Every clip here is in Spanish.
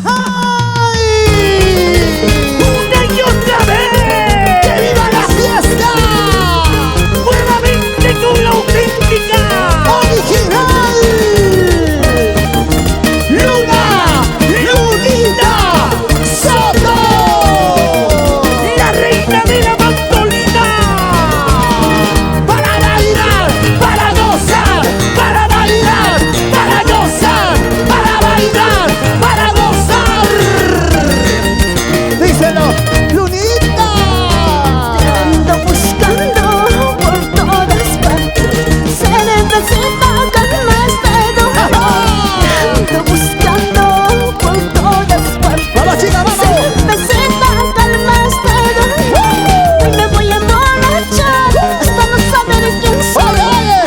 ¡Una y otra vez! ¡Que viva la fiesta! ¡Nuevamente con la auténtica! ¡Original! ¡Luna! ¡Lunita! ¡Soto! ¡La reina de la mandolina! Para bailar, para gozar, para bailar, para gozar, para bailar, para gozar. Díselo, Lunita. Te ando buscando por todas partes. Se necesita calmas de dolor. Te ando buscando por todas partes. Vamos, chica, vamos. Se necesita calmas de dolor. Hoy me voy a emborrachar hasta no saber quién soy. Oye,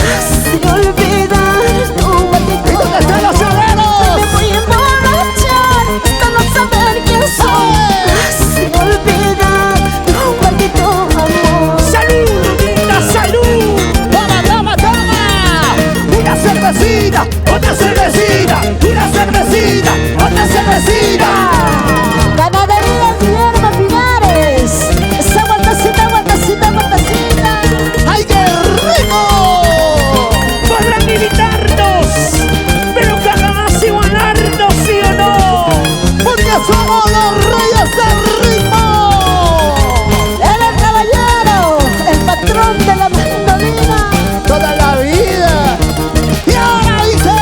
Sin olvidar tu ¿y dónde están actitud. los llaveros? Me voy a emborrachar hasta no saber quién soy. Sin olvidar tu maldito amor. ¡Salud, Lunita, salud! ¡Toma, toma, toma! Una cervecita, otra cervecita, una cervecita, otra cervecita. Ganadería Guillermo Pinares. Esa vueltacita, vueltacita, vueltacita. ¡Ay, qué rico! Podrán imitarnos, pero que jamás igualarnos, ¿sí o no? Porque somos los reyes del ritmo. Él es caballero, el patrón de la mandolina. Toda la vida. Y ahora dice: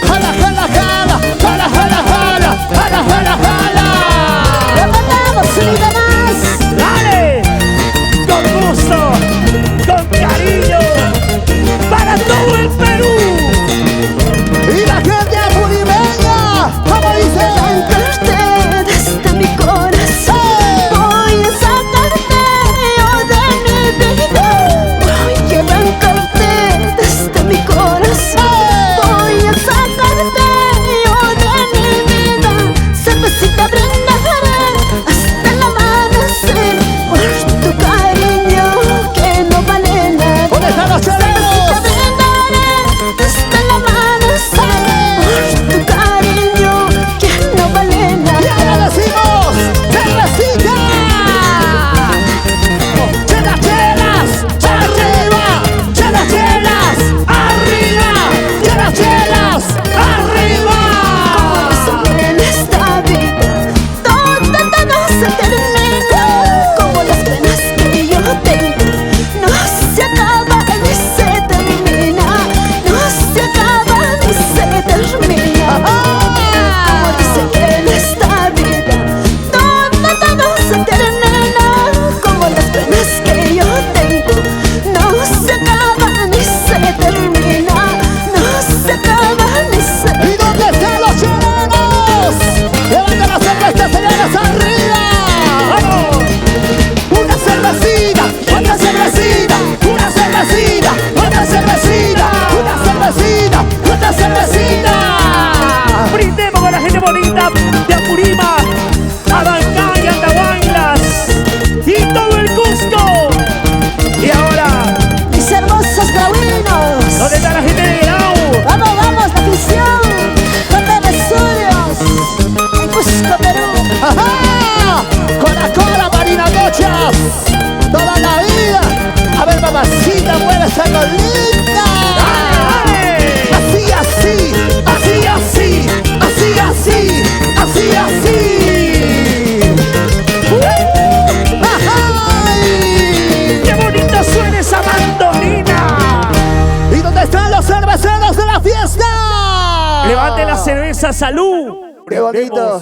jala, jala, jala, jala, jala, jala, jala, jala, jala. Le mandamos un más. ¡Dale! Con gusto, con cariño, para todo el Perú. Y la gente apurimeña, como dice: Arrancarte desde mi corazón. Voy a sacarte yo de mi vida. Voy a arrancarte desde mi corazón. Voy a sacarte yo de mi vida. Cervecita brindaré hasta el amanecer por tu cariño que no vale nada. ¿dónde están los Cervecita chaleros? brindaré hasta el amanecer por tu cariño que no vale Y nada. ahora decimos: cervecita. Chelas, chelas, arriba. Chelas, chelas, arriba. Chelas, chelas, arriba. En esta vida todo se termina. Como las penas que yo tengo no se acaba ni se termina. No se acaba ni se termina. Como dicen que en esta vida todo se termina. Como las penas que yo tengo no se acaba ni se termina. No se acaba ni se ¿Y dónde están los cheleros? Levanten las cervezas, señores, arriba. ¡Vamos! Una cervecita, otra cervecita, una cervecita, otra cervecita, una cervecita, otra cervecita. Brindemos con la gente bonita de Apurima, Abancay, Andahuaylas y todo el Cusco. Y ahora, mis hermosos grauinos. ¿dónde está la gente de Grau? Vamos, vamos, la afición. Hotel Estudios en Cusco, Perú. ¡Ajá! Coca-Cola, Marina Gochas, toda la vida. A ver, mamacita, mueve esa colita. ¡Dale! Así, así, así, así, así, así, así, así. ¡Ay! ¡Qué bonita suena esa mandolina! ¿Y dónde están los cerveceros de la fiesta? Levante la cerveza, salud. ¡Qué bonito!